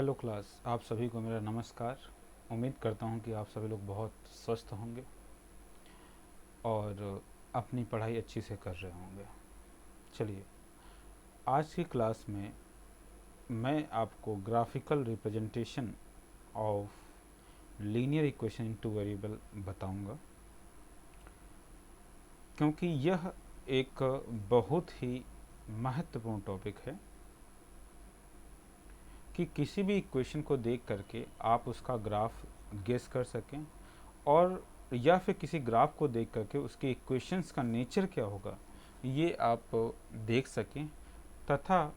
Hello class, आप सभी को मेरा नमस्कार। उम्मीद करता हूँ कि आप सभी लोग बहुत स्वस्थ होंगे और अपनी पढ़ाई अच्छी से कर रहे होंगे। चलिए, आज की क्लास में मैं आपको graphical representation of linear equation into variable बताऊंगा, क्योंकि यह एक बहुत ही महत्वपूर्ण टॉपिक है कि किसी भी इक्वेशन को देख करके आप उसका ग्राफ गेस कर सकें, और या फिर किसी ग्राफ को देख करके उसके इक्वेशंस का नेचर क्या होगा ये आप देख सकें, तथा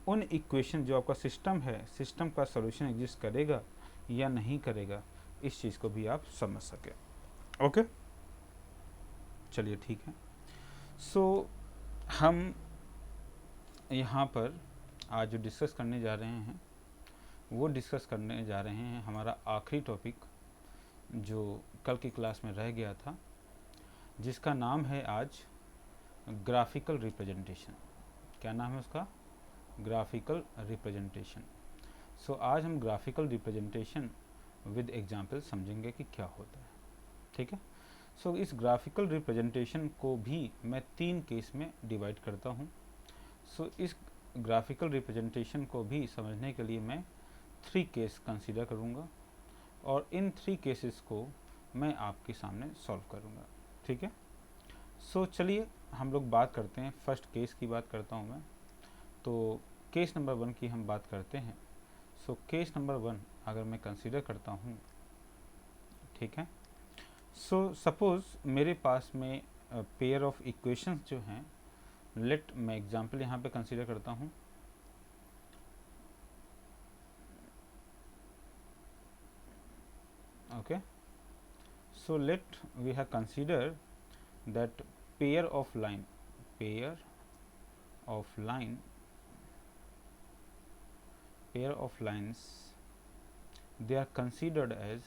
उन इक्वेशन जो आपका सिस्टम है, सिस्टम का सॉल्यूशन एग्जिस्ट करेगा या नहीं करेगा, इस चीज़ को भी आप समझ सकें। ओके, चलिए ठीक है। सो हम यहाँ पर आज जो डिस्कस करने जा रहे हैं वो डिस्कस करने जा रहे हैं हमारा आखिरी टॉपिक जो कल की क्लास में रह गया था, जिसका नाम है आज ग्राफिकल रिप्रेजेंटेशन। क्या नाम है उसका? Graphical representation. सो आज हम ग्राफिकल रिप्रेजेंटेशन विद एग्जाम्पल समझेंगे कि क्या होता है। ठीक है। सो इस ग्राफिकल रिप्रेजेंटेशन को भी मैं 3 केस में डिवाइड करता हूँ। सो इस ग्राफिकल रिप्रेजेंटेशन को भी समझने के लिए मैं 3 केस कंसीडर करूँगा और इन 3 केसेस को मैं आपके सामने सॉल्व करूँगा। ठीक है। सो चलिए हम लोग बात करते हैं, फर्स्ट केस की बात करता हूँ मैं। तो केस नंबर 1 की हम बात करते हैं। सो केस नंबर 1 अगर मैं कंसीडर करता हूँ, ठीक है। सो सपोज़ मेरे पास में पेयर ऑफ इक्वेशंस जो हैं, लेट मैं एग्जांपल यहाँ पे कंसीडर करता हूँ। Okay, so let we have consider that pair of lines, they are considered as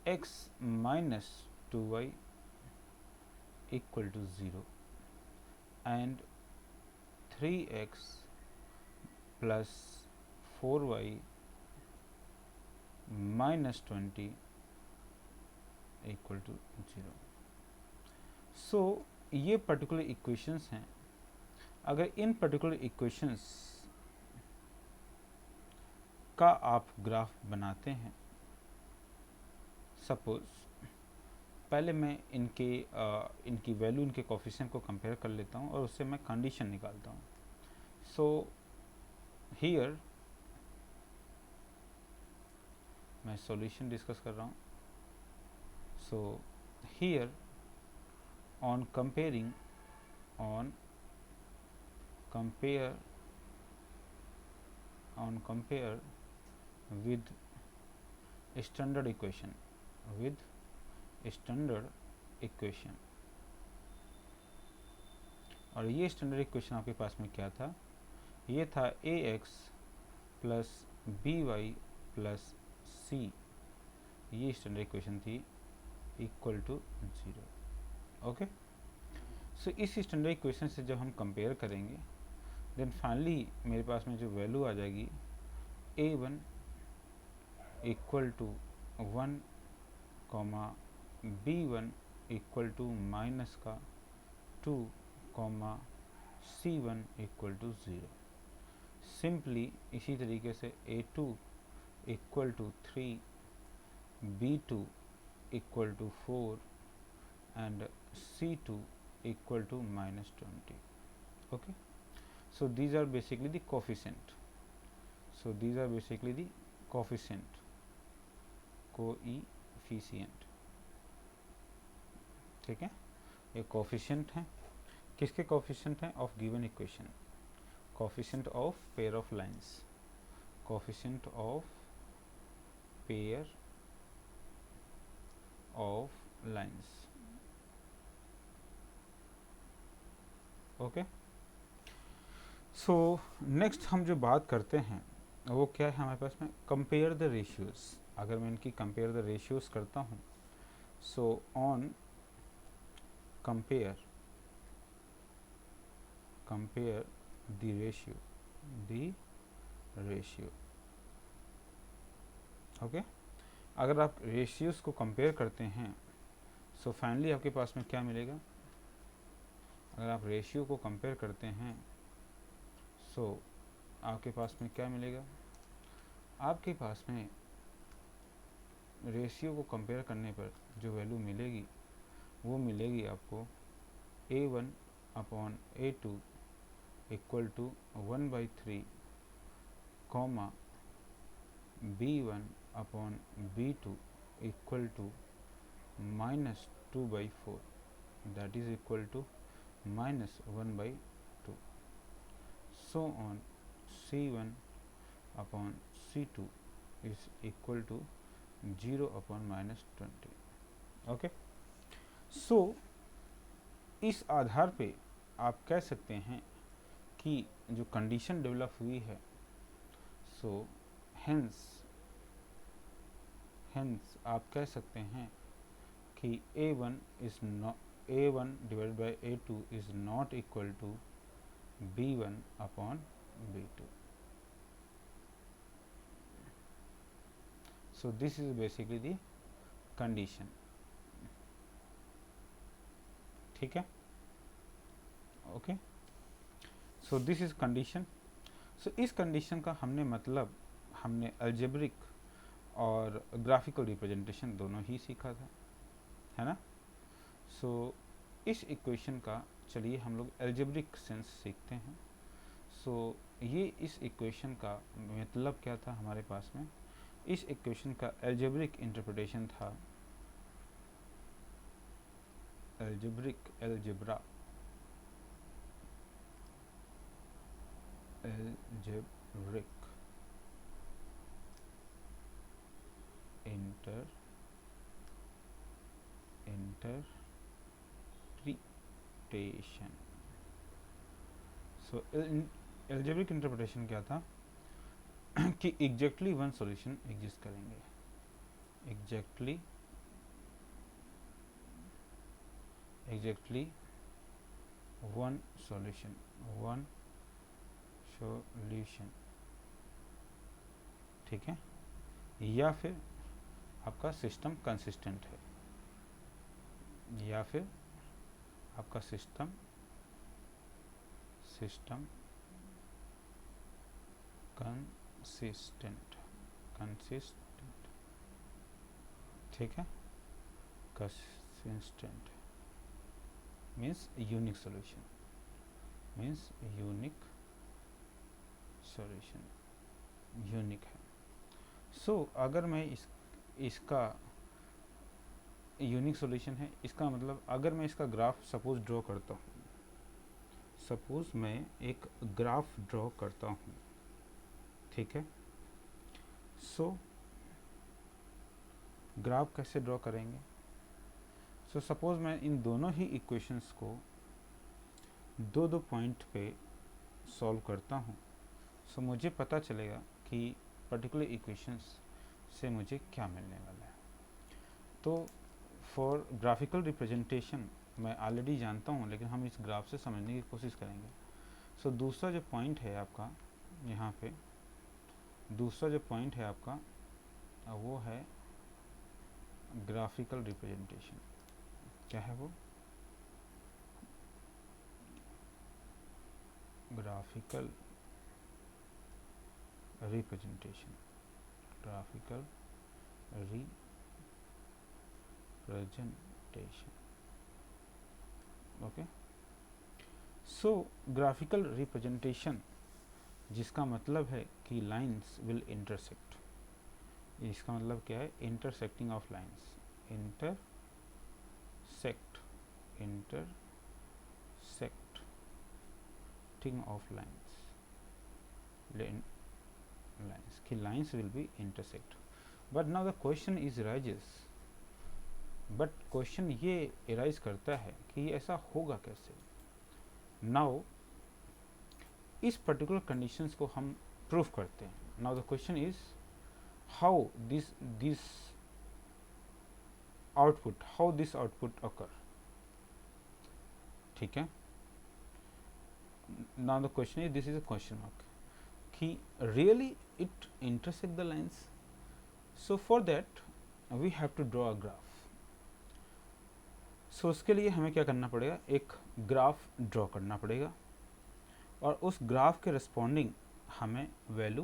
x minus 2y equal to 0 and 3x plus 4y minus 20 equal to 0। So ये particular equations हैं। अगर इन particular equations का आप graph बनाते हैं, suppose पहले मैं इनकी वैल्यू, इनके कोफिशिएंट को कंपेयर कर लेता हूँ और उससे मैं कंडीशन निकालता हूँ। सो हियर मैं सॉल्यूशन डिस्कस कर रहा हूँ। सो here on compare with standard equation और ये स्टैंडर्ड इक्वेशन आपके पास में क्या था? ये था ax plus by plus c, ये स्टैंडर्ड इक्वेशन थी, इक्वल टू 0। ओके, सो इस स्टैंडर्ड इक्वेशन से जब हम कंपेयर करेंगे, देन फाइनली मेरे पास में जो वैल्यू आ जाएगी a1 equal to 1 comma b1 equal to minus का 2 comma c1 equal to 0। Simply इसी तरीके से a2 equal to 3, b2 equal to 4 and c2 equal to minus 20. Okay, so these are basically the coefficient. Coefficient. ठीक है, ये coefficient है। किसके coefficient हैं? Of given equation. Coefficient of pair of lines, coefficient of pair of lines. Okay, so next हम जो बात करते हैं वो क्या है हमारे पास में? Compare the ratios. अगर मैं इनकी कंपेयर द रेशियोज करता हूँ, so on compare the ratio. Okay, अगर आप रेशियोज को कंपेयर करते हैं सो फाइनली आपके पास में क्या मिलेगा? अगर आप रेशियो को कंपेयर करते हैं सो आपके पास में क्या मिलेगा? आपके पास में रेशियो को कंपेयर करने पर जो वैल्यू मिलेगी वो मिलेगी आपको A1/A2 equal to 1/3 comma B1/B2 equal to -2/4 that is equal to -1/2, so on C1/C2 is equal to 0/-20। Okay, so इस आधार पे आप कह सकते हैं कि जो कंडीशन डेवलप हुई है सो हेंस आप कह सकते हैं कि A1 divided by A2 is not equal to B1/B2। so this is basically the condition। ठीक है, okay, so this is condition. So इस कंडीशन का हमने अलजेब्रिक और ग्राफिकल रिप्रेजेंटेशन दोनों ही सीखा था, है ना। सो इस इक्वेशन का चलिए हम लोग अलजेब्रिक सेंस सीखते हैं। सो ये इस इक्वेशन का मतलब क्या था हमारे पास में? इस इक्वेशन का अलजेब्रिक इंटरप्रिटेशन था अलजेब्रा अलजेब्रिक इंटरप्रिटेशन। सो अलजेब्रिक इंटरप्रिटेशन क्या था कि एग्जैक्टली वन सॉल्यूशन एग्जिस्ट करेंगे, एग्जैक्टली वन सॉल्यूशन ठीक है, या फिर आपका सिस्टम कंसिस्टेंट है, या फिर आपका सिस्टम कंसिस्टेंट ठीक है, consistent means unique solution, unique है। सो अगर मैं इसका यूनिक सॉल्यूशन है, इसका मतलब अगर मैं इसका ग्राफ सपोज ड्रॉ करता हूँ, सपोज मैं एक ग्राफ ड्रॉ करता हूँ, ठीक है। सो ग्राफ कैसे ड्रॉ करेंगे? सो सपोज मैं इन दोनों ही इक्वेशंस को दो पॉइंट पे सॉल्व करता हूँ, सो मुझे पता चलेगा कि पर्टिकुलर इक्वेशंस से मुझे क्या मिलने वाला है। तो फॉर ग्राफिकल रिप्रेजेंटेशन मैं ऑलरेडी जानता हूँ, लेकिन हम इस ग्राफ से समझने की कोशिश करेंगे। सो दूसरा जो पॉइंट है आपका यहाँ पे, दूसरा जो पॉइंट है आपका वो है ग्राफिकल रिप्रेजेंटेशन। क्या है वो? Graphical representation, graphical representation. Okay, so graphical representation जिसका मतलब है कि लाइंस विल इंटरसेक्ट, इसका मतलब क्या है? Intersecting of lines, intersecting of lines की lines will be intersect. But now the question is rises, but question ये एराइज करता है कि ऐसा होगा कैसे। नाउ इस पर्टिकुलर कंडीशंस को हम प्रूव करते हैं। Now the question is how this output occur, ठीक है। now the question is, this is a question mark, कि really it intersect the lines. So for that we have to draw a graph. So उसके लिए हमें क्या करना पड़ेगा, एक ग्राफ ड्रॉ करना पड़ेगा और उस ग्राफ के रिस्पॉन्डिंग हमें वैल्यू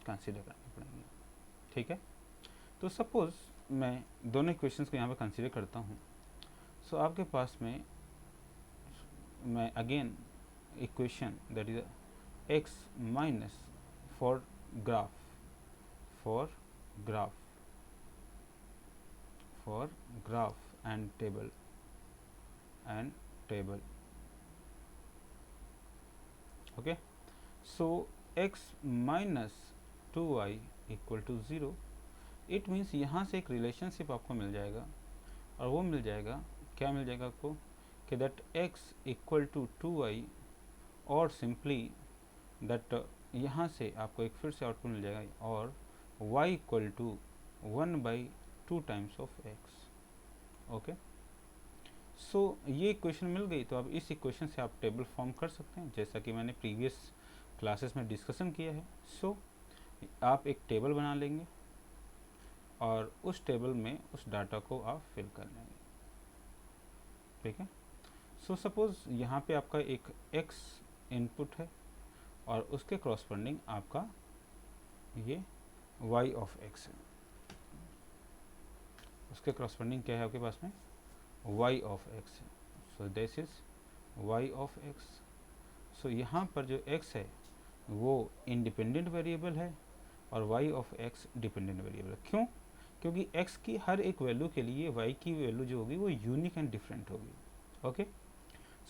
कंसीडर करनी पड़ेंगी, ठीक है। तो सपोज मैं दोनों इक्वेशंस को यहाँ पे कंसीडर करता हूँ। सो आपके पास में मैं again equation that is x minus for graph and table okay. So x minus 2y equal to 0, it means यहाँ से एक रिलेशनशिप आपको मिल जाएगा और वो मिल जाएगा, क्या मिल जाएगा आपको, कि that x equal to 2y और सिंपली दैट यहाँ से आपको एक फिर से आउटपुट मिल जाएगा और y equal to 1/2 times of x। Okay, so ये इक्वेशन मिल गई। तो अब इस इक्वेशन से आप टेबल फॉर्म कर सकते हैं, जैसा कि मैंने प्रीवियस क्लासेस में डिस्कशन किया है। सो आप एक टेबल बना लेंगे और उस टेबल में उस डाटा को आप फिल कर लेंगे, ठीक है। सो सपोज यहाँ पे आपका एक x इनपुट है और उसके क्रॉसपेंडिंग आपका ये y ऑफ x है। उसके क्रॉसपेंडिंग क्या है आपके पास में, y ऑफ x है। So this is y of x। सो यहाँ पर जो x है वो इंडिपेंडेंट वेरिएबल है और y of x dependent variable है। क्यों? क्योंकि x की हर एक वैल्यू के लिए y की वैल्यू जो होगी वो यूनिक एंड डिफरेंट होगी। ओके,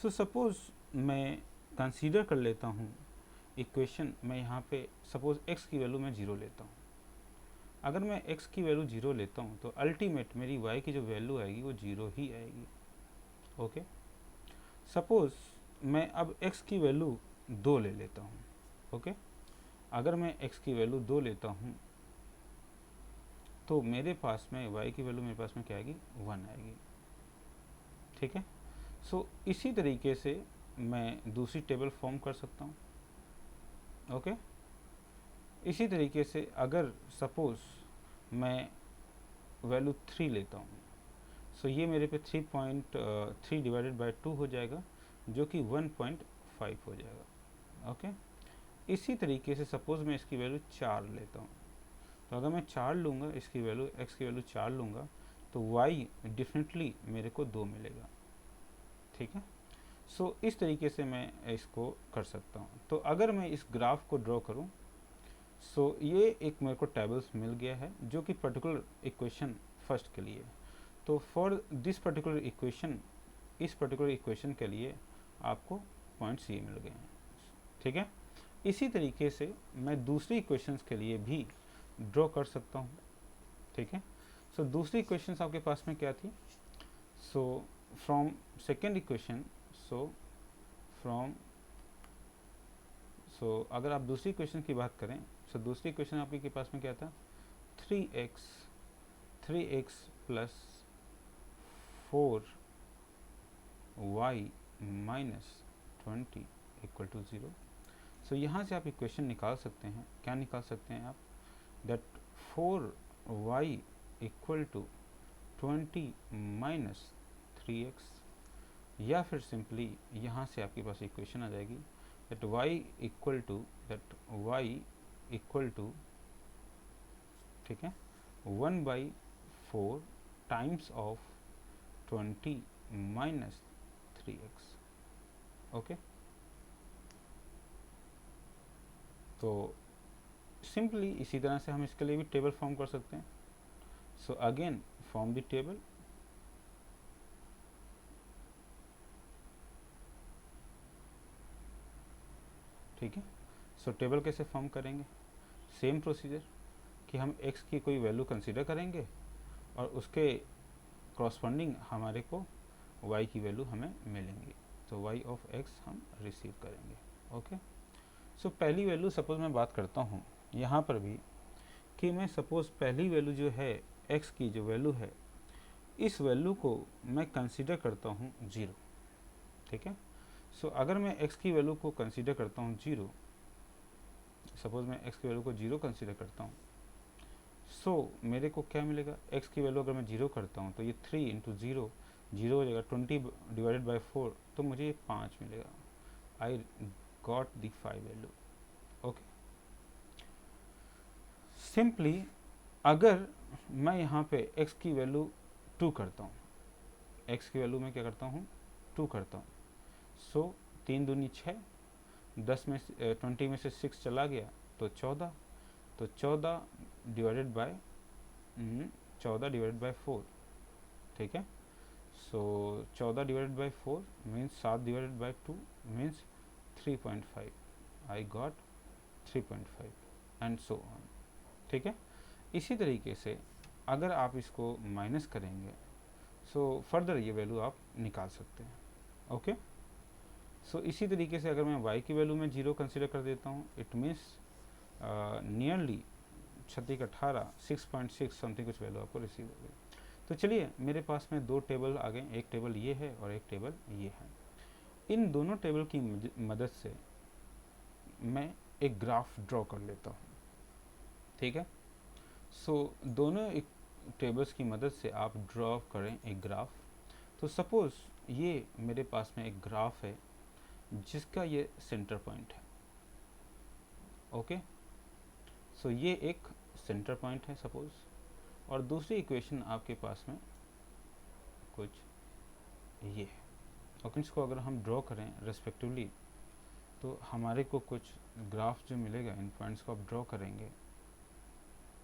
सो सपोज मैं कंसीडर कर लेता हूँ इक्वेशन, मैं यहाँ पे सपोज x की वैल्यू मैं 0 लेता हूँ। अगर मैं x की वैल्यू 0 लेता हूँ तो अल्टीमेट मेरी y की जो वैल्यू आएगी वो 0 ही आएगी। ओके, सपोज मैं अब x की वैल्यू 2 ले लेता हूँ। ओके, अगर मैं x की वैल्यू 2 लेता हूँ तो मेरे पास में y की वैल्यू मेरे पास में क्या आएगी, 1 आएगी, ठीक है। सो इसी तरीके से मैं दूसरी टेबल फॉर्म कर सकता हूँ। ओके, इसी तरीके से अगर सपोज मैं वैल्यू 3 लेता हूँ, सो ये मेरे पे 3.3 डिवाइडेड बाय 2 हो जाएगा जो कि 1.5 हो जाएगा। ओके, इसी तरीके से सपोज मैं इसकी वैल्यू 4 लेता हूँ, तो अगर मैं 4 लूँगा, इसकी वैल्यू x की वैल्यू 4 लूँगा तो y डेफिनेटली मेरे को 2 मिलेगा, ठीक है। सो इस तरीके से मैं इसको कर सकता हूँ। तो अगर मैं इस ग्राफ को ड्रॉ करूँ, सो ये एक मेरे को टेबल्स मिल गया है जो कि पर्टिकुलर इक्वेशन फर्स्ट के लिए। तो फॉर दिस पर्टिकुलर इक्वेशन, इस पर्टिकुलर इक्वेशन के लिए आपको पॉइंट्स ये मिल गए हैं, ठीक है। इसी तरीके से मैं दूसरी इक्वेशंस के लिए भी ड्रॉ कर सकता हूँ, ठीक है। सो दूसरी इक्वेशंस आपके पास में क्या थी, सो फ्रॉम सेकेंड इक्वेशन, सो अगर आप दूसरी इक्वेशन की बात करें, सो दूसरी इक्वेशन आपके के पास में क्या था, 3x plus 4y minus 20 equal to 0। So यहाँ से आप इक्वेशन निकाल सकते हैं, क्या निकाल सकते हैं आप, that 4y equal to 20 minus 3x, या फिर सिंपली यहाँ से आपके पास इक्वेशन आ जाएगी दैट y इक्वल टू ठीक है 1/4 times of 20 minus 3x। Okay, तो सिंपली इसी तरह से हम इसके लिए भी टेबल फॉर्म कर सकते हैं। So again form the table, ठीक है। सो टेबल कैसे फॉर्म करेंगे, सेम प्रोसीजर कि हम x की कोई वैल्यू कंसीडर करेंगे और उसके कॉरस्पॉन्डिंग हमारे को y की वैल्यू हमें मिलेंगी, तो y ऑफ x हम रिसीव करेंगे। ओके, सो पहली वैल्यू सपोज मैं बात करता हूँ यहाँ पर भी कि मैं सपोज पहली वैल्यू जो है x की जो वैल्यू है, इस वैल्यू को मैं कंसीडर करता हूँ 0, ठीक है। सो अगर मैं x की वैल्यू को कंसीडर करता हूँ 0, सपोज मैं x की वैल्यू को 0 कंसीडर करता हूँ, सो मेरे को क्या मिलेगा, x की वैल्यू अगर मैं 0 करता हूँ तो ये 3 इंटू 0 0 हो जाएगा, 20 डिवाइडेड बाई 4 तो मुझे ये 5 मिलेगा। I got the 5 value. Okay, simply अगर मैं यहाँ पे x की वैल्यू 2 करता हूँ, x की वैल्यू में क्या करता हूँ 2 करता हूँ, सो 3 दूनी 6, 10 में 20 में से 6 चला गया तो 14, तो 14 डिवाइडेड बाय 4, ठीक है। सो 14 divided by 4 means 7 divided by 2 means 3.5। I got 3.5 and so on, ठीक है। इसी तरीके से अगर आप इसको माइनस करेंगे सो फर्दर ये वैल्यू आप निकाल सकते हैं। ओके, सो इसी तरीके से अगर मैं y की वैल्यू में 0 कंसिडर कर देता हूँ, इट मीन्स नियरली 18 6.6 समथिंग कुछ वैल्यू आपको रिसीव हो गई। तो चलिए मेरे पास में दो टेबल आ गए, एक टेबल ये है और एक टेबल ये है। इन दोनों टेबल की मदद से मैं एक ग्राफ ड्रॉ कर लेता हूँ, ठीक है। सो दोनों एक टेबल्स की मदद से आप ड्रॉ करें एक ग्राफ। तो सपोज़ ये मेरे पास में एक ग्राफ है जिसका ये सेंटर पॉइंट है। ओके, सो ये एक सेंटर पॉइंट है सपोज़, और दूसरी इक्वेशन आपके पास में कुछ ये है। और इसको अगर हम ड्रॉ करें रेस्पेक्टिवली तो हमारे को कुछ ग्राफ जो मिलेगा, इन पॉइंट्स को आप ड्रॉ करेंगे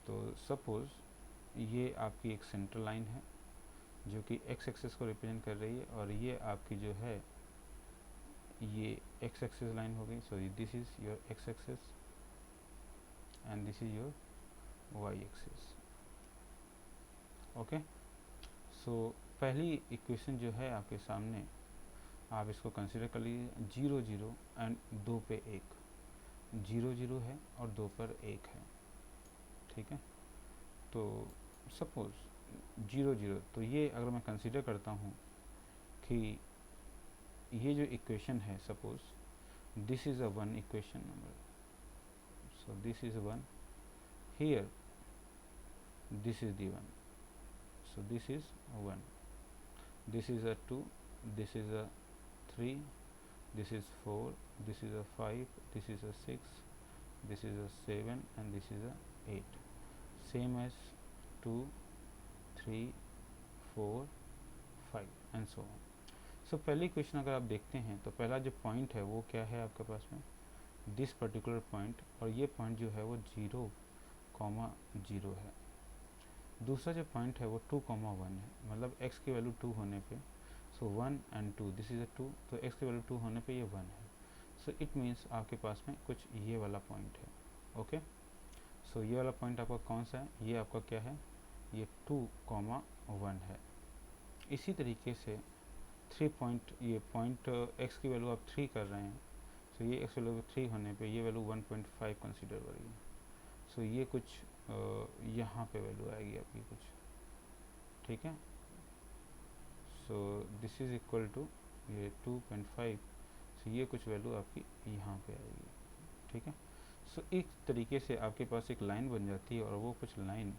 तो सपोज़ ये आपकी एक सेंटर लाइन है जो कि x एक्सिस को रिप्रेजेंट कर रही है, और ये आपकी जो है ये x एक्सिस लाइन हो गई। So this is your x axis and this is your y axis. Okay, so पहली इक्वेशन जो है आपके सामने, आप इसको कंसिडर कर लीजिए 0 0 एंड 2 पे 1, 0 0 है और 2 पर 1 है, ठीक है। तो सपोज़ 0 0, तो ये अगर मैं कंसिडर करता हूँ कि ये जो इक्वेशन है, suppose this is a 1 equation number, so this is 1, here this is the 1, so this is 1, this is a 2, this is a 3, this is 4, this is a 5, this is a 6, this is a 7 and this is a 8, same as 2 3 4 5 and so on। सो पहली question अगर आप देखते हैं तो पहला जो point है वो क्या है आपके पास में, दिस पर्टिकुलर पॉइंट, और ये पॉइंट जो है वो 0, 0 है। दूसरा जो पॉइंट है वो 2, 1 है, मतलब x की वैल्यू 2 होने पे, सो 1 एंड 2, दिस इज़ अ 2, तो x की वैल्यू 2 होने पे ये 1 है। सो इट मीन्स आपके पास में कुछ ये वाला पॉइंट है। ओके, सो ये वाला पॉइंट आपका कौन सा है, ये आपका क्या है, ये 2, 1 है। इसी तरीके से 3 पॉइंट, ये पॉइंट x की वैल्यू आप 3 कर रहे हैं, सो ये x वैल्यू 3 होने पे ये वैल्यू 1.5 कंसिडर हो रही है। सो ये कुछ यहाँ पे वैल्यू आएगी आपकी कुछ, ठीक है। So this is equal to ये 2.5, सो ये कुछ वैल्यू आपकी यहाँ पे आएगी, ठीक है। सो एक तरीके से आपके पास एक लाइन बन जाती है और वो कुछ लाइन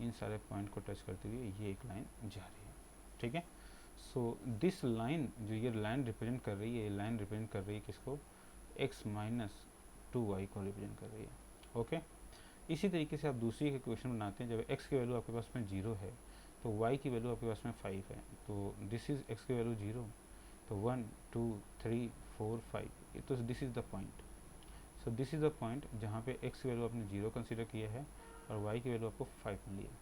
इन सारे पॉइंट को टच करते हुए ये एक लाइन जा रही है, ठीक है। सो दिस लाइन, जो ये लाइन रिप्रेजेंट कर रही है, ये लाइन रिप्रेजेंट कर रही है किसको, x माइनस 2y को रिप्रेजेंट कर रही है। ओके, इसी तरीके से आप दूसरी इक्वेशन बनाते हैं, जब x की वैल्यू आपके पास में 0 है तो y की वैल्यू आपके पास में 5 है, तो दिस इज़ x की वैल्यू 0, तो 1 2 3 4 5, तो this is the point. So this is the point जहाँ पे x की वैल्यू आपने 0 कंसिडर किया है और y की वैल्यू आपको 5 मिली है।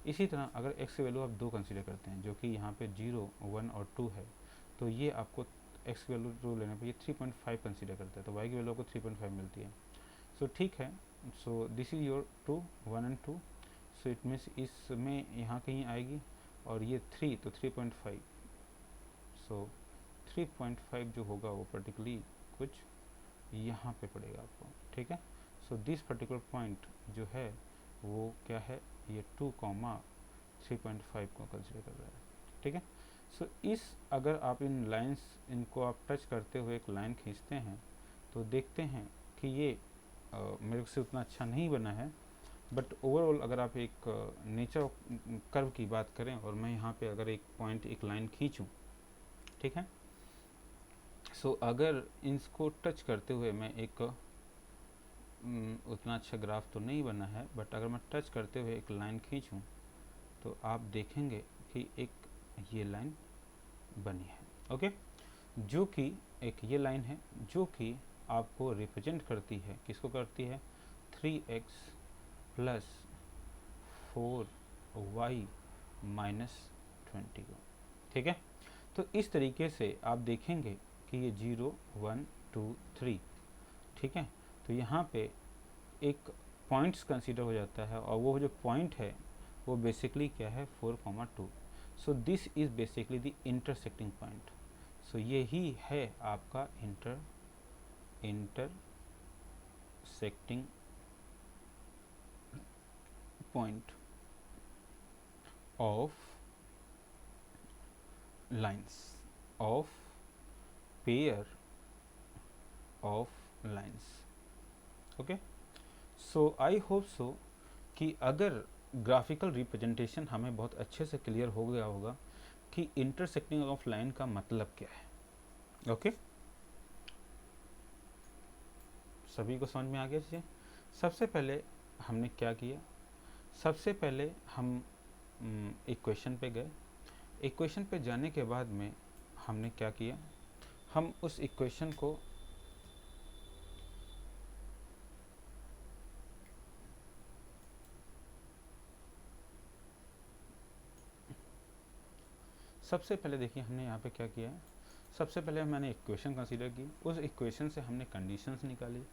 इसी तरह अगर x की वैल्यू आप 2 कंसिडर करते हैं, जो कि यहाँ पे 0 1 और 2 है, तो ये आपको x की वैल्यू 2 लेने पे ये 3.5 कंसिडर करता है, तो y की वैल्यू आपको 3.5 मिलती है। सो ठीक है, so this is your 2 1 and 2, so it means इसमें यहाँ कहीं आएगी, और ये 3 तो 3.5, सो 3.5 जो होगा वो पर्टिकुलरली कुछ यहाँ पे पड़ेगा आपको, ठीक है। सो दिस पर्टिकुलर पॉइंट जो है वो क्या है, ये 2, 3.5 को कंसिडर कर रहा है, ठीक है। सो इस अगर आप इन लाइंस इनको आप टच करते हुए एक लाइन खींचते हैं तो देखते हैं कि ये मेरे से उतना अच्छा नहीं बना है, बट ओवरऑल अगर आप एक नेचर कर्व की बात करें और मैं यहाँ पे अगर एक पॉइंट एक लाइन खींचूँ, ठीक है, सो अगर इसको टच करते हुए मैं एक उतना अच्छा ग्राफ तो नहीं बना है, बट अगर मैं टच करते हुए एक लाइन खींचूँ तो आप देखेंगे कि एक ये लाइन बनी है। ओके, जो कि एक ये लाइन है जो कि आपको रिप्रेजेंट करती है, किसको करती है, 3x प्लस 4y माइनस 20 को। ठीक है, तो इस तरीके से आप देखेंगे कि ये 0 1 2 3, ठीक है, तो यहाँ पे एक पॉइंट्स कंसीडर हो जाता है और वो जो पॉइंट है वो बेसिकली क्या है, 4,2। So this is basically the intersecting point. So यही है आपका intersecting point of lines, of pair of lines. Okay, so I hope so कि अगर ग्राफिकल रिप्रेजेंटेशन हमें बहुत अच्छे से क्लियर हो गया होगा कि इंटरसेक्टिंग ऑफ लाइन का मतलब क्या है। ओके, सभी को समझ में आ गया चीज़ें। सबसे पहले हमने क्या किया, सबसे पहले हम इक्वेशन पे गए। इक्वेशन पे जाने के बाद में हमने क्या किया, हम उस इक्वेशन को सबसे पहले देखिए हमने यहाँ पे क्या किया है, सबसे पहले मैंने इक्वेशन कंसीडर की, उस इक्वेशन से हमने कंडीशंस निकाली,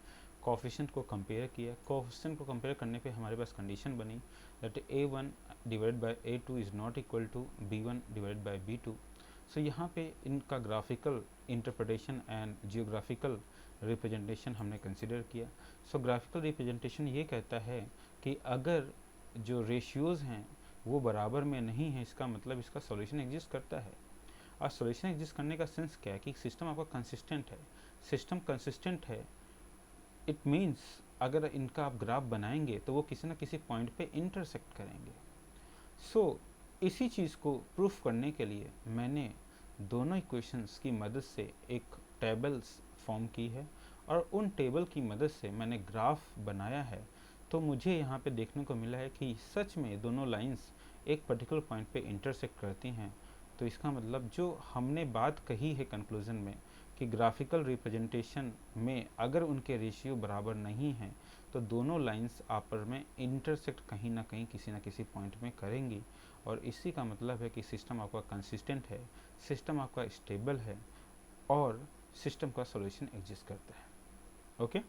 कोफिशिएंट को कंपेयर किया, कोफिशिएंट को कंपेयर करने पे हमारे पास कंडीशन बनी that a1 divided by a2 is not equal to b1 divided by b2। So यहाँ पे इनका graphical interpretation and geographical representation हमने कंसिडर किया। सो ग्राफिकल रिप्रेजेंटेशन ये कहता है कि अगर जो रेशियोज़ हैं वो बराबर में नहीं है, इसका मतलब इसका सॉल्यूशन एग्जिस्ट करता है। और सॉल्यूशन एग्जिस्ट करने का सेंस क्या है कि सिस्टम आपका कंसिस्टेंट है। सिस्टम कंसिस्टेंट है, इट मीन्स अगर इनका आप ग्राफ बनाएंगे तो वो किसी न किसी पॉइंट पे इंटरसेक्ट करेंगे। सो इसी चीज़ को प्रूफ करने के लिए मैंने दोनों इक्वेशंस की मदद से एक टेबल्स फॉर्म की है और उन टेबल की मदद से मैंने ग्राफ बनाया है। तो मुझे यहाँ पे देखने को मिला है कि सच में दोनों लाइंस एक पर्टिकुलर पॉइंट पे इंटरसेक्ट करती हैं। तो इसका मतलब जो हमने बात कही है कंक्लूजन में कि ग्राफिकल रिप्रेजेंटेशन में अगर उनके रेशियो बराबर नहीं हैं तो दोनों लाइंस आपस में इंटरसेक्ट कहीं ना कहीं किसी न किसी पॉइंट में करेंगी, और इसी का मतलब है कि सिस्टम आपका कंसिस्टेंट है, सिस्टम आपका स्टेबल है और सिस्टम का सॉल्यूशन एग्जिस्ट करता है। ओके,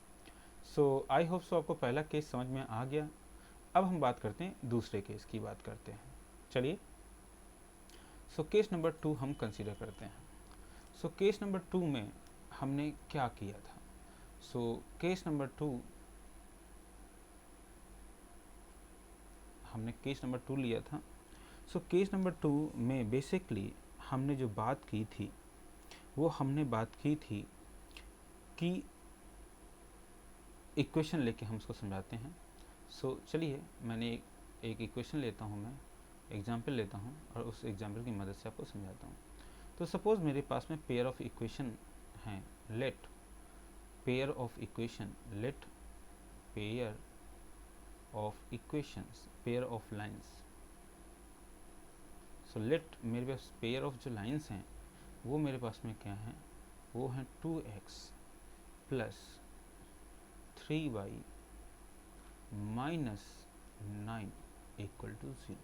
सो आई होप सो आपको पहला केस समझ में आ गया। अब हम बात करते हैं दूसरे केस की बात करते हैं। चलिए, सो केस नंबर 2 हम कंसीडर करते हैं। सो केस नंबर 2 में हमने क्या किया था, सो केस नंबर 2 हमने केस नंबर 2 लिया था। सो केस नंबर 2 में बेसिकली हमने जो बात की थी वो हमने बात की थी कि इक्वेशन लेके हम उसको समझाते हैं। सो चलिए मैंने एक इक्वेशन लेता हूँ, मैं एग्जांपल लेता हूँ और उस एग्जांपल की मदद से आपको समझाता हूँ। तो सपोज़ मेरे पास में पेयर ऑफ इक्वेशन हैं, let pair of equation, let pair of equations, pair of lines. So let मेरे पास पेयर ऑफ जो लाइंस हैं वो मेरे पास में क्या है, वो हैं 2x plus 3y minus 9 equal to 0।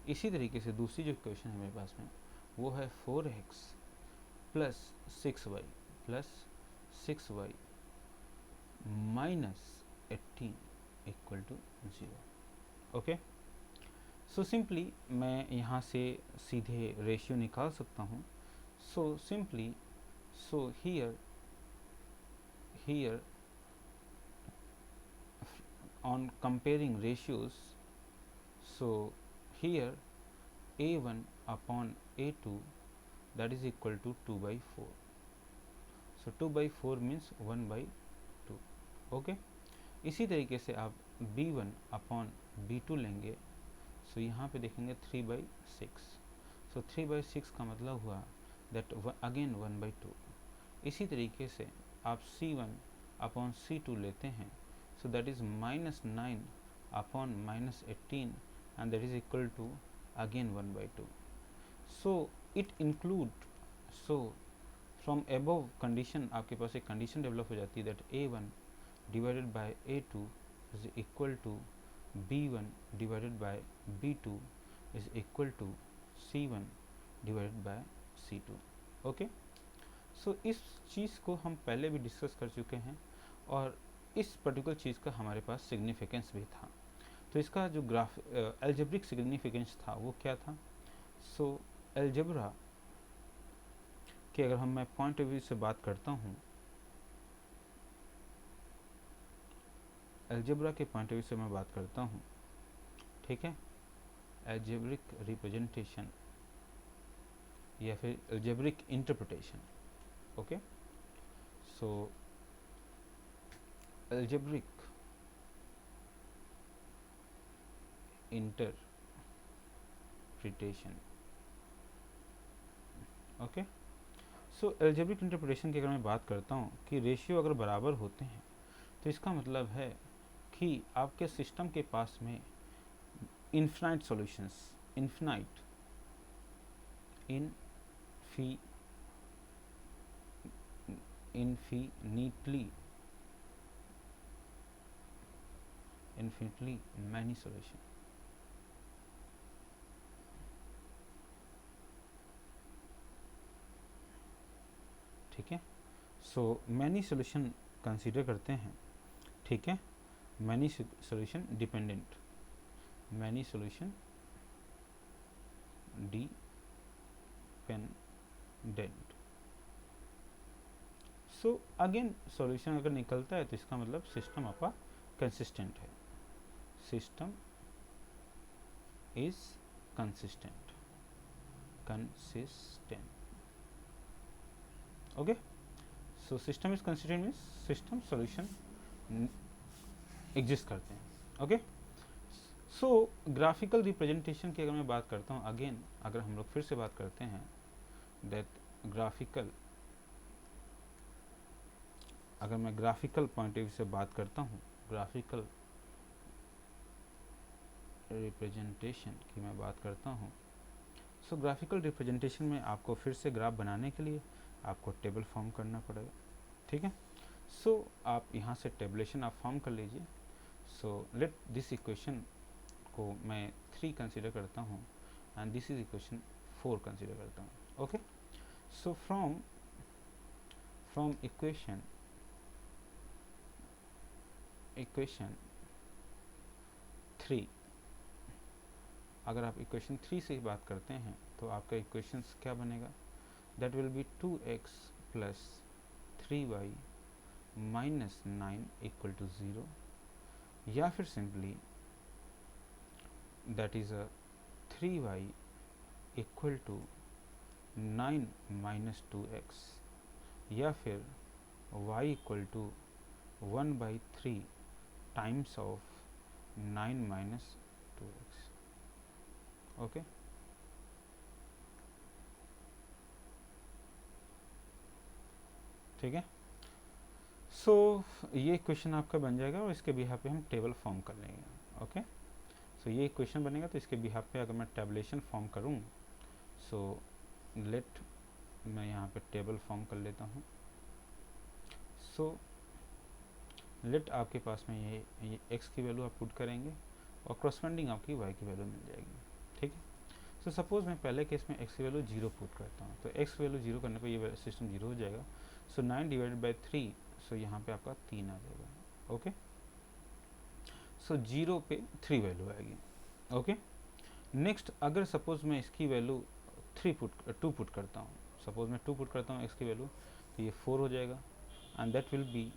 इसी तरीके से दूसरी जो इक्वेशन है मेरे पास में वो है 4x plus 6y plus 6y minus 18 equal to 0। Okay, so simply मैं यहाँ से सीधे रेशियो निकाल सकता हूँ। So simply, so here on comparing ratios, so here a1 upon a2 that is equal to 2/4. So 2/4 means 1/2. Okay. इसी तरीके से आप b1 अपॉन b2 लेंगे. सो यहाँ पे देखेंगे 3/6. सो 3/6 का मतलब हुआ दैट अगेन 1/2. इसी तरीके से आप c1 अपॉन c2 लेते हैं. So that is -9 upon -18 and that is equal to again 1/2. So it include, so from above condition आपके पास एक कंडीशन डेवलप हो जाती है that a1 divided by a2 is equal to b1 divided by b2 is equal to c1 divided by c2. Okay. So इस चीज़ को हम पहले भी डिस्कस कर चुके हैं और इस पर्टिकुलर चीज़ का हमारे पास सिग्निफिकेंस भी था. तो इसका जो ग्राफ एल्जेब्रिक सिग्निफिकेंस था वो क्या था. सो एल्जेब्रा कि अगर मैं पॉइंट ऑफ व्यू से बात करता हूँ, एल्जेब्रा के पॉइंट ऑफ व्यू से मैं बात करता हूँ, ठीक है, एल्जेब्रिक रिप्रेजेंटेशन या फिर एल्जेब्रिक इंटरप्रिटेशन. ओके. सो एल्जेब्रिक इंटरप्रिटेशन. ओके. सो एल्जेब्रिक इंटरप्रिटेशन की अगर मैं बात करता हूँ कि रेशियो अगर बराबर होते हैं तो इसका मतलब है कि आपके सिस्टम के पास में infinite solutions, infinitely many solution. ठीक है. सो मैनी सोल्यूशन कंसीडर करते हैं. ठीक है. Many solution dependent, many solution dependent. So again solution अगर निकलता है तो इसका मतलब सिस्टम आपका कंसिस्टेंट है. System is consistent. Okay. So system is consistent means system solution exist करते हैं. ओके. सो ग्राफिकल रिप्रेजेंटेशन की अगर मैं बात करता हूँ, अगेन अगर हम लोग फिर से बात करते हैं दैट ग्राफिकल, अगर मैं ग्राफिकल पॉइंट ऑफ व्यू से बात करता हूँ, ग्राफिकल रिप्रेजेंटेशन की मैं बात करता हूँ. सो ग्राफिकल रिप्रेजेंटेशन में आपको फिर से ग्राफ बनाने के लिए आपको टेबल फॉर्म करना पड़ेगा. ठीक है. सो आप यहाँ से टेबलेशन आप फॉर्म कर लीजिए. सो लेट दिस इक्वेशन को मैं 3 कंसीडर करता हूँ and this is equation 4 consider करता हूँ. ओके. सो फ्रॉम इक्वेशन 3, अगर आप इक्वेशन 3 से बात करते हैं तो आपका इक्वेशंस क्या बनेगा, that will be 2x plus 3y minus 9 equal to 0, या फिर simply that is a 3y equal to 9 minus 2x, या फिर y equal to 1/3 times of 9 minus 2x. Okay. ठीक है. सो ये क्वेश्चन आपका बन जाएगा और इसके बिहाफ पे हम टेबल फॉर्म कर लेंगे. ओके. सो ये क्वेश्चन बनेगा तो इसके बिहाफ पे अगर मैं टेबलेशन फॉर्म करूँ, सो लेट मैं यहाँ पे टेबल फॉर्म कर लेता हूँ. सो लेट आपके पास में ये x की वैल्यू आप पुट करेंगे और क्रॉसपेंडिंग आपकी y की वैल्यू मिल जाएगी. ठीक है. सो सपोज मैं पहले केस में x की वैल्यू 0 पुट करता हूँ, तो x की वैल्यू 0 करने पर ये सिस्टम 0 हो जाएगा. सो 9 डिवाइडेड बाई 3, सो यहाँ पे आपका 3 आ जाएगा. ओके. सो 0 पे 3 वैल्यू आएगी. ओके. नेक्स्ट अगर सपोज मैं इसकी वैल्यू 2 पुट करता हूँ, सपोज मैं 2 पुट करता हूँ x की वैल्यू, तो ये 4 हो जाएगा एंड दैट विल बी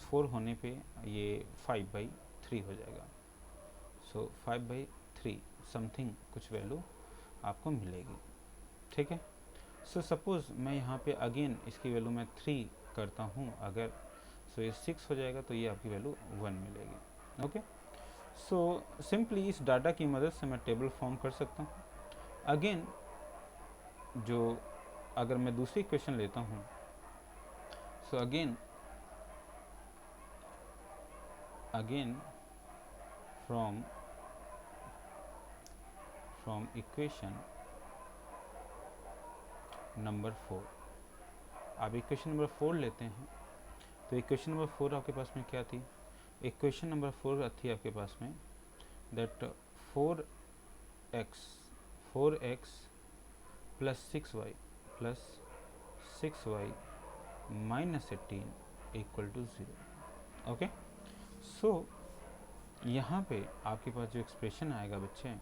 4 होने पे ये 5/3 हो जाएगा. सो 5/3 समथिंग कुछ वैल्यू आपको मिलेगी. ठीक है. सो सपोज़ मैं यहाँ पे अगेन इसकी वैल्यू मैं 3 करता हूँ अगर, सो ये 6 हो जाएगा, तो ये आपकी वैल्यू 1 मिलेगी। ओके, सो सिंपली इस डाटा की मदद से मैं टेबल फॉर्म कर सकता हूँ। अगेन जो अगर मैं दूसरी इक्वेशन लेता हूँ, so again from equation number 4, आप इक्वेशन नंबर 4 लेते हैं, तो इक्वेशन नंबर 4 आपके पास में क्या थी? इक्वेशन नंबर 4 थी आपके पास में that 4x plus 6y minus 18 equal to 0। Okay, so यहाँ पे आपके पास जो एक्सप्रेशन आएगा बच्चे,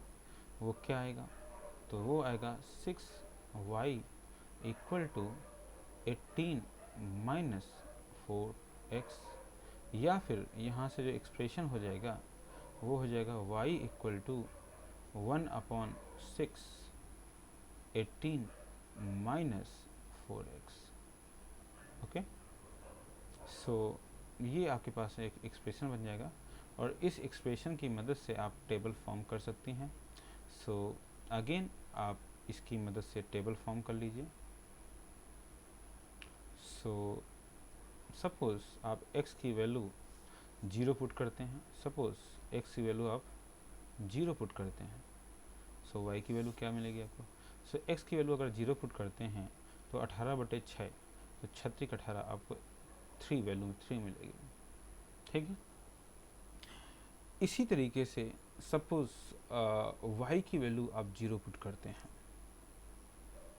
वो क्या आएगा? तो वो आएगा 6y equal to 18 minus 4x, या फिर यहाँ से जो एक्सप्रेशन हो जाएगा वो हो जाएगा y equal to 1/6 18 minus 4x। Okay, so ये आपके पास एक एक्सप्रेशन बन जाएगा, और इस एक्सप्रेशन की मदद से आप टेबल फॉर्म कर सकती हैं। सो अगेन आप इसकी मदद से टेबल फॉर्म कर लीजिए। सो सपोज़ आप x की वैल्यू 0 पुट करते हैं, सपोज़ x की वैल्यू आप 0 पुट करते हैं, सो y की वैल्यू क्या मिलेगी आपको? सो x की वैल्यू अगर 0 पुट करते हैं तो 18/6, तो 36/18 आपको 3 वैल्यू 3 मिलेगी। ठीक है, इसी तरीके से सपोज़ y की वैल्यू आप 0 पुट करते हैं,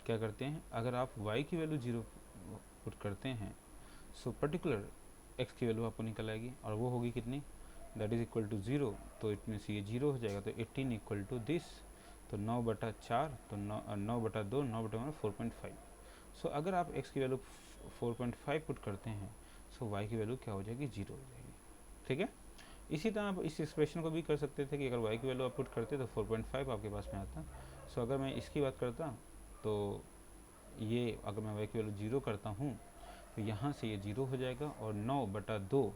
क्या करते हैं? अगर आप y की वैल्यू 0 पुट करते हैं, सो पर्टिकुलर x की वैल्यू आपको निकल आएगी, और वो होगी कितनी? दैट इज़ इक्वल टू 0, तो इट मीन्स ये 0 हो जाएगा, तो 18 इक्वल टू दिस, तो 9/4, तो 9/2, 9/1 4.5। सो अगर आप x की वैल्यू 4.5 पुट करते हैं, सो y की वैल्यू क्या हो जाएगी? 0 हो जाएगी। ठीक है, इसी तरह आप इस एक्सप्रेशन को भी कर सकते थे कि अगर y की वैल्यू आप पुट करते तो 4.5 आपके पास में आता। सो अगर मैं इसकी बात करता, तो ये अगर मैं y की वैल्यू 0 करता हूँ, तो यहाँ से ये 0 हो जाएगा, और 9/2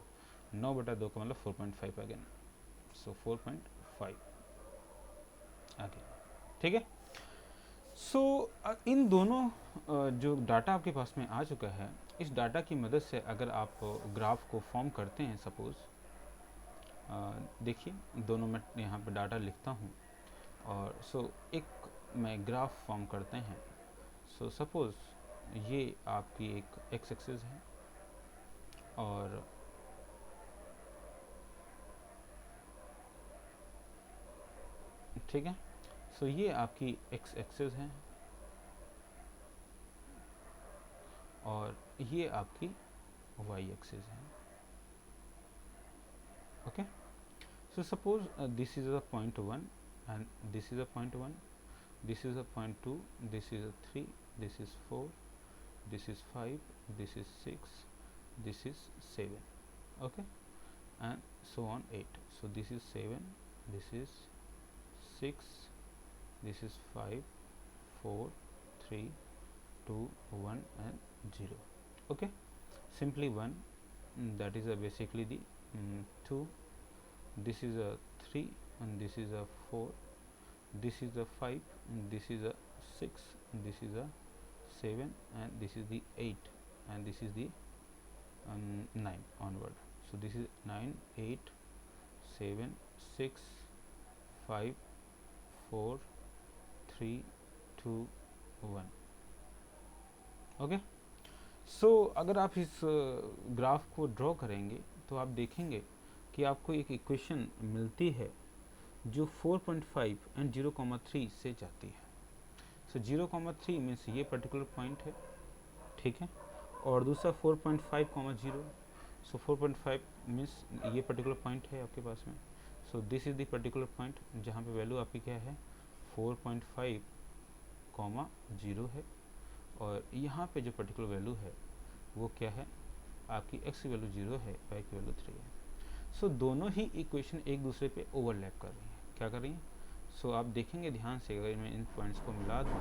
का मतलब 4.5 अगेन, सो 4.5 आगे। ठीक है, सो इन दोनों जो डाटा आपके पास में आ चुका है, इस डाटा की मदद से अगर आप ग्राफ को फॉर्म करते हैं, सपोज़ देखिए दोनों मैं यहाँ पे डाटा लिखता हूँ, और सो एक मैं ग्राफ फॉर्म करते हैं। सो सपोज़ ये आपकी एक एक्स एक्सिस है, और ठीक है, सो ये आपकी एक्स एक्सिस है, और ये आपकी वाई एक्सिस है। Okay, so suppose this is a point 1 and this is a point 1, this is a point 2, this is a 3, this is 4, this is 5, this is 6, this is 7, okay, and so on 8. So this is 7, this is 6, this is 5, 4, 3, 2, 1 and 0. Okay, simply 1, that is basically the 2, this is a 3, and this is a 4, this is a 5, and this is a 6, and this is a 7, and this is the 8, and this is the 9 onward. So this is 9, 8, 7, 6, 5, 4, 3, 2, 1. Okay, so अगर आप इस graph को draw करेंगे, तो आप देखेंगे कि आपको एक इक्वेशन मिलती है जो 4.5 एंड 0,3 से जाती है। सो 0,3 मीन्स ये पर्टिकुलर पॉइंट है, ठीक है, और दूसरा 4.5,0, सो 4.5 मीन्स ये पर्टिकुलर पॉइंट है आपके पास में। सो this is the particular point जहाँ पे वैल्यू आपकी क्या है? 4.5,0 है, और यहाँ पे जो पर्टिकुलर वैल्यू है वो क्या है? आपकी x की वैल्यू 0 है, y की वैल्यू 3 है। सो दोनों ही इक्वेशन एक दूसरे पे ओवरलैप कर रही हैं। क्या कर रही हैं? सो आप देखेंगे ध्यान से, अगर मैं इन पॉइंट्स को मिला दूँ,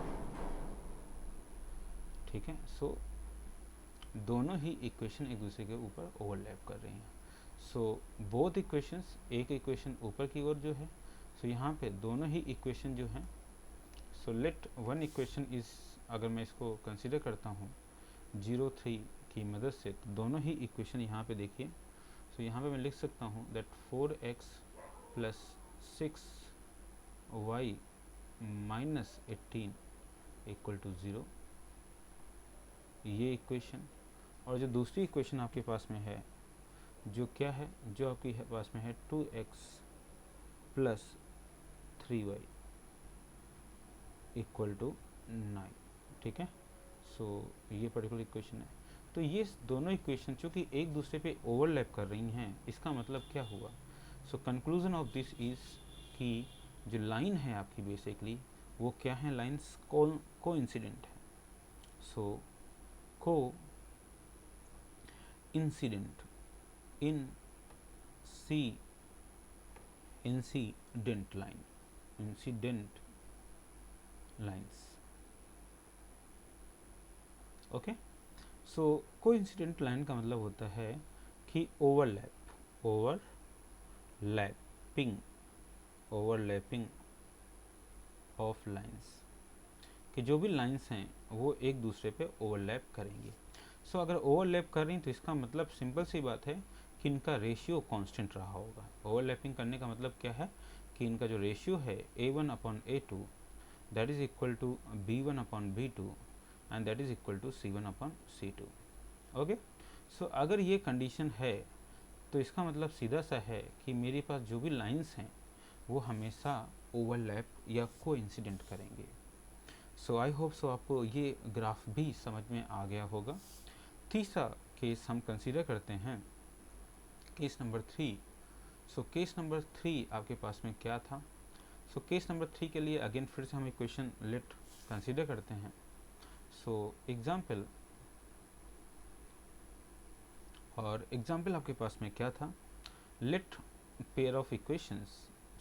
ठीक है। सो दोनों ही इक्वेशन एक दूसरे के ऊपर ओवरलैप कर रही हैं। सो बोथ इक्वेशंस, एक इक्वेशन ऊपर की ओर जो है, सो यहाँ पे दोनों ही इक्वेशन जो हैं, so let one equation is, अगर मैं इसको कंसिडर करता हूँ 0 3 की मदद से, तो दोनों ही इक्वेशन यहाँ पे देखिए। सो यहाँ पे मैं लिख सकता हूँ that 4x plus 6y minus 18 equal to 0, ये इक्वेशन। और जो दूसरी इक्वेशन आपके पास में है, जो क्या है, जो आपके पास में है 2x plus 3y equal to 9, ठीक है। सो ये पर्टिकुलर इक्वेशन है। तो ये दोनों इक्वेशन चूँकि एक दूसरे पे ओवरलैप कर रही हैं, इसका मतलब क्या हुआ? So conclusion of this is कि जो लाइन है आपकी बेसिकली वो क्या है, लाइन्स को इंसिडेंट है। So coincident coincident line, incident lines, okay. So coincident line का मतलब होता है कि ओवरलैपिंग ऑफ लाइन्स, कि जो भी लाइन्स हैं वो एक दूसरे पे ओवरलैप करेंगी। सो अगर ओवरलैप कर रही तो इसका मतलब सिंपल सी बात है कि इनका रेशियो कांस्टेंट रहा होगा। ओवरलैपिंग करने का मतलब क्या है कि इनका जो रेशियो है A1/A2 that is equal to B1/B2 and that is equal to C1/C2, okay. So अगर ये कंडीशन है तो इसका मतलब सीधा सा है कि मेरे पास जो भी लाइंस हैं वो हमेशा ओवरलैप या कोइंसिडेंट करेंगे। सो आई होप सो आपको ये ग्राफ भी समझ में आ गया होगा। तीसरा केस हम कंसीडर करते हैं, case number 3। So case number 3 आपके पास में क्या था? सो केस नंबर 3 के लिए अगेन फिर से हम इक्वेशन लेट कंसीडर करते हैं। सो एग्जाम्पल, और एग्जाम्पल आपके पास में क्या था? Let pair of equations,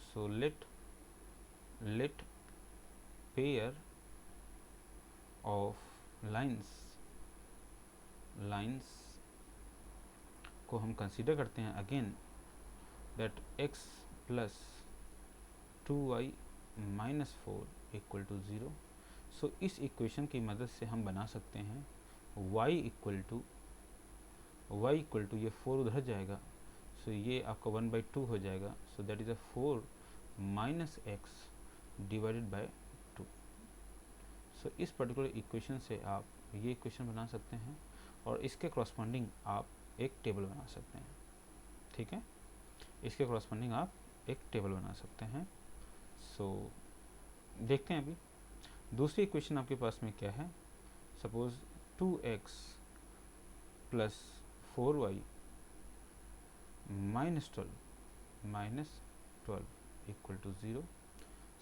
so let pair of lines को हम कंसीडर करते हैं again that x plus 2y minus 4 equal to 0। So इस इक्वेशन की मदद से हम बना सकते हैं y इक्वल टू ये 4 उधर जाएगा, सो ये आपका 1/2 हो जाएगा। सो that is a 4 minus x divided by 2। सो इस पर्टिकुलर इक्वेशन से आप ये इक्वेशन बना सकते हैं और इसके कॉरस्पॉन्डिंग आप एक टेबल बना सकते हैं, ठीक है। इसके कॉरस्पॉन्डिंग आप एक टेबल बना सकते हैं। सो देखते हैं अभी दूसरी इक्वेशन आपके पास में क्या है। Suppose 2x plus 4y minus 12 equal to 0।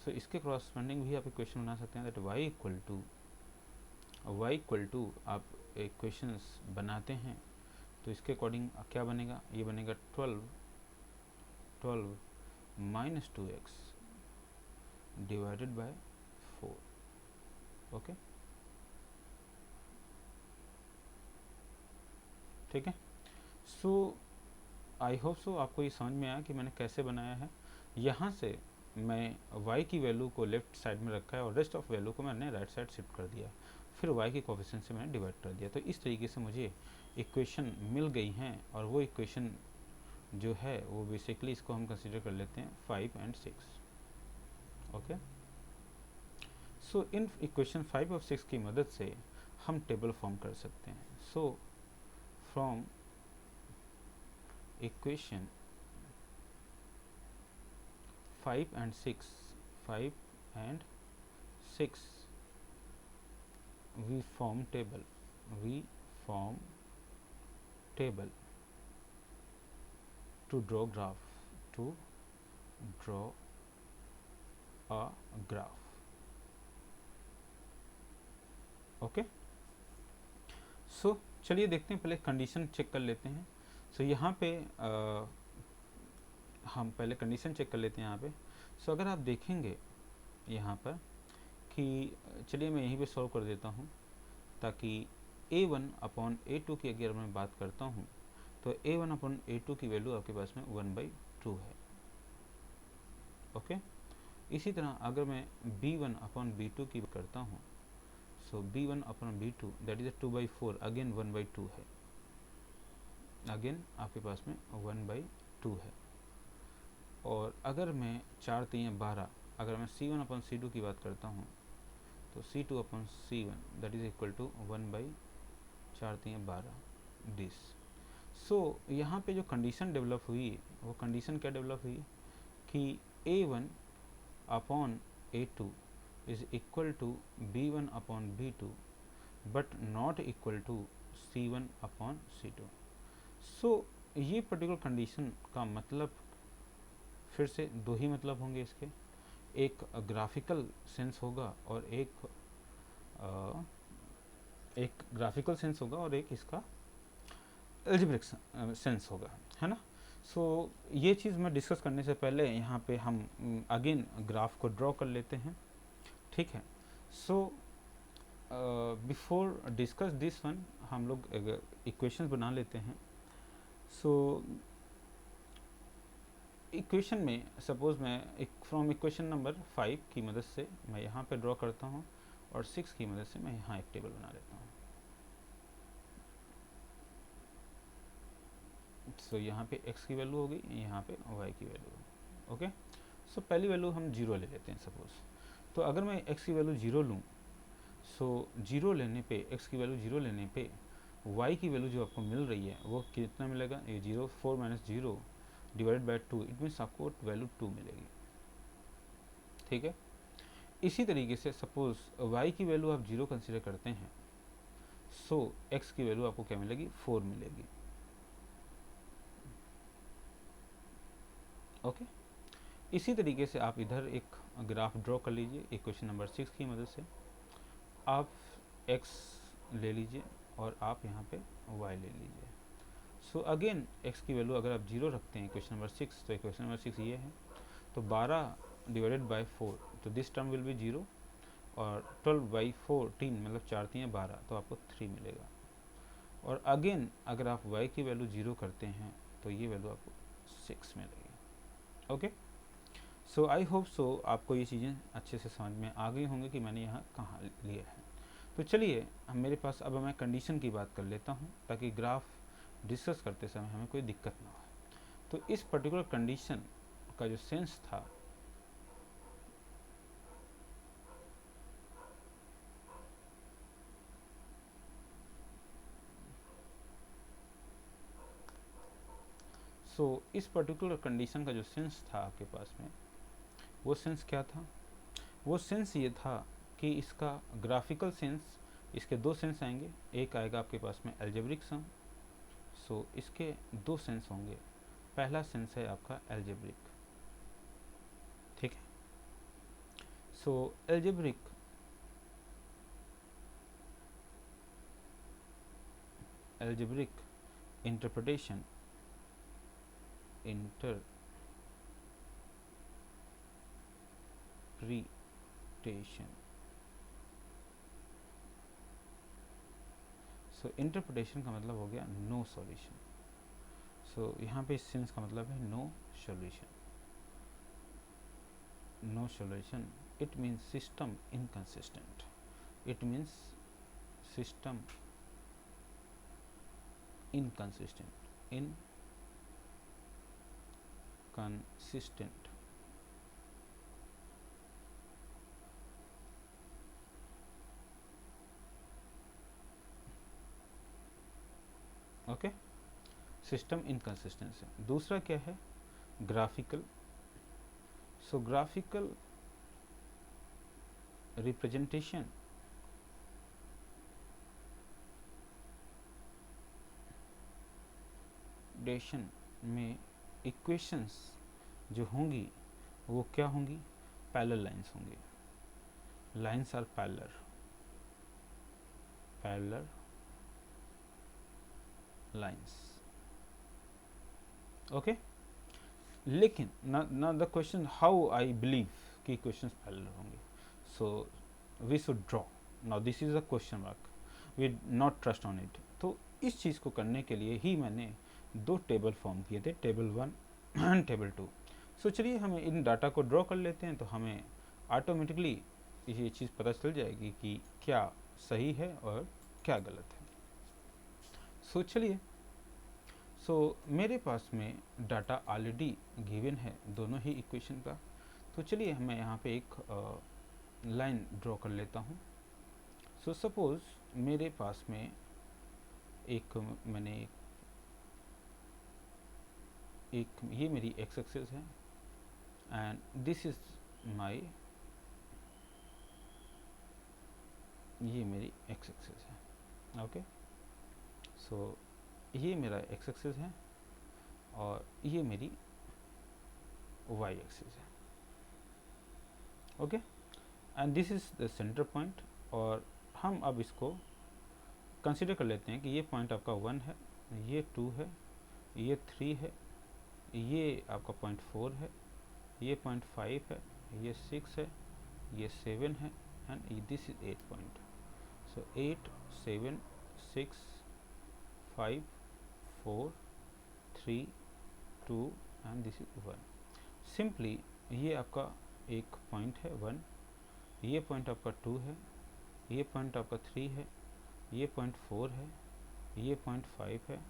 So इसके कॉरस्पॉन्डिंग भी आप इक्वेशन बना सकते हैं दैट y इक्वल टू आप इक्वेशंस बनाते हैं तो इसके अकॉर्डिंग क्या बनेगा, ये बनेगा 12 minus 2x divided by 4, okay, ठीक है। सो आई होप सो आपको ये समझ में आया कि मैंने कैसे बनाया है। यहाँ से मैं y की वैल्यू को लेफ्ट साइड में रखा है और रेस्ट ऑफ वैल्यू को मैंने राइट साइड शिफ्ट कर दिया, फिर y के कोफिशिएंट से मैंने डिवाइड कर दिया। तो इस तरीके से मुझे इक्वेशन मिल गई हैं और वो इक्वेशन जो है वो बेसिकली इसको हम कंसीडर कर लेते हैं 5 और 6, ओके। सो इन इक्वेशन 5 और 6 की मदद से हम टेबल फॉर्म कर सकते हैं। So from equation 5 and 6 we form table to draw a graph, okay. So चलिए देखते हैं, पहले कंडीशन चेक कर लेते हैं। सो यहाँ पे हम पहले कंडीशन चेक कर लेते हैं यहाँ पे। सो अगर आप देखेंगे यहाँ पर कि चलिए मैं यहीं पे सॉल्व कर देता हूँ ताकि a1 अपॉन a2 की अगर मैं बात करता हूँ तो a1 अपॉन a2 की वैल्यू आपके पास में 1/2 है। ओके, इसी तरह अगर मैं b1 अपॉन b2 की बात करता हूँ, सो b1 upon b2 that is 2/4, again 1/2 है, अगेन आपके पास में 1/2 है। और अगर मैं 4 3 12, अगर मैं c1 अपॉन c2 की बात करता हूँ तो c2 upon c1 that is equal to 1/4 3 12 this. So यहाँ पे जो कंडीशन डेवलप हुई है वो कंडीशन क्या डेवलप हुई है कि a1 upon a2 is equal to b1 upon b2 but not equal to c1 upon c2। So ये पर्टिकुलर कंडीशन का मतलब फिर से दो ही मतलब होंगे इसके, एक ग्राफिकल सेंस होगा और एक ग्राफिकल सेंस होगा और एक इसका एल्जेब्रिक सेंस होगा, है ना। सो ये चीज़ मैं डिस्कस करने से पहले यहाँ पे हम अगेन ग्राफ को ड्रॉ कर लेते हैं, ठीक है। So before discuss this one हम लोग इक्वेशन बना लेते हैं। सो इक्वेशन में सपोज मैं फ्रॉम इक्वेशन नंबर 5 की मदद से मैं यहाँ पे ड्रॉ करता हूँ और 6 की मदद से मैं यहाँ एक टेबल बना लेता हूँ। सो यहाँ पे x की वैल्यू होगी, यहाँ पे y की वैल्यू होगी। ओके, सो पहली वैल्यू हम 0 ले लेते हैं सपोज। तो अगर मैं x की वैल्यू 0 लूँ, सो 0 लेने पे x की वैल्यू 0 लेने पे y की वैल्यू जो आपको मिल रही है वो कितना मिलेगा, ये 0 4 minus 0 divided by 2, it means आपको वैल्यू 2 मिलेगी, ठीक है। इसी तरीके से सपोज y की वैल्यू आप 0 कंसिडर करते हैं, सो x की वैल्यू आपको क्या मिलेगी, 4 मिलेगी। ओके, इसी तरीके से आप इधर एक ग्राफ ड्रॉ कर लीजिए इक्वेशन नंबर 6 की मदद से। आप x ले लीजिए और आप यहाँ पे y ले लीजिए। सो अगेन x की वैल्यू अगर आप 0 रखते हैं इक्वेशन नंबर 6, तो इक्वेशन नंबर 6 ये है, तो 12 डिवाइडेड बाय 4, तो दिस टर्म विल बी 0, और 12/14 मतलब 4 3 12, तो आपको 3 मिलेगा। और अगेन अगर आप y की वैल्यू 0 करते हैं तो ये वैल्यू आपको 6 मिलेगी। ओके, सो आई होप सो आपको ये चीज़ें अच्छे से समझ में आ गई होंगी कि मैंने यहाँ कहाँ लिया है। तो चलिए मेरे पास अब मैं कंडीशन की बात कर लेता हूँ ताकि ग्राफ डिस्कस करते समय हमें कोई दिक्कत ना हो। तो इस पर्टिकुलर कंडीशन का जो सेंस था, सो इस पर्टिकुलर कंडीशन का जो सेंस था आपके पास में, वो सेंस क्या था, वो सेंस ये था कि इसका ग्राफिकल सेंस, इसके दो सेंस आएंगे, एक आएगा आपके पास में एल्जेब्रिक सम। सो इसके दो सेंस होंगे, पहला सेंस है आपका एल्जेब्रिक, ठीक है। सो एल्जेब्रिक इंटरप्रिटेशन सो इंटरप्रिटेशन का मतलब हो गया नो सॉल्यूशन। सो यहाँ पे इस सेंस का मतलब है no solution. No solution it means system inconsistent, it means system inconsistent. Okay, system inconsistent है। दूसरा क्या है, ग्राफिकल। सो ग्राफिकल रिप्रेजेंटेशन में इक्वेशंस जो होंगी वो क्या होंगी, पैरेलल लाइंस होंगी, lines are parallel lines. Okay, लेकिन ना the question how I believe कि इक्वेशंस पैरेलल होंगे, so we should draw. Now this is a question mark, we not trust on it. तो इस चीज़ को करने के लिए ही मैंने दो टेबल फॉर्म किए थे, टेबल 1 एंड टेबल 2। सो चलिए हम इन डाटा को ड्रॉ कर लेते हैं, तो हमें ऑटोमेटिकली ये चीज़ पता चल जाएगी कि क्या सही है और क्या गलत है। सो चलिए, मेरे पास में डाटा ऑलरेडी गिवन है दोनों ही इक्वेशन का। तो चलिए मैं यहाँ पे एक लाइन ड्रॉ कर लेता हूँ। सपोज मेरे पास में मैंने ये मेरी एक्स एक्सिस है एंड दिस इज माय, ये मेरी एक्स एक्सिस है। ओके, सो ये मेरा एक्स एक्सिस है और ये मेरी वाई एक्सिस है। Okay, and this is the centre point. और हम अब इसको कंसिडर कर लेते हैं कि ये पॉइंट आपका 1 है, ये 2 है, ये 3 है, ये आपका पॉइंट 4 है, ये पॉइंट 5 है, ये 6 है, ये 7 है and this is 8 point. So 8 7 6 5 4 3 2 and this is 1। Simply ये आपका एक पॉइंट है 1, ये पॉइंट आपका 2 है, ये पॉइंट आपका 3 है, ये पॉइंट 4 है, ये पॉइंट 5 है,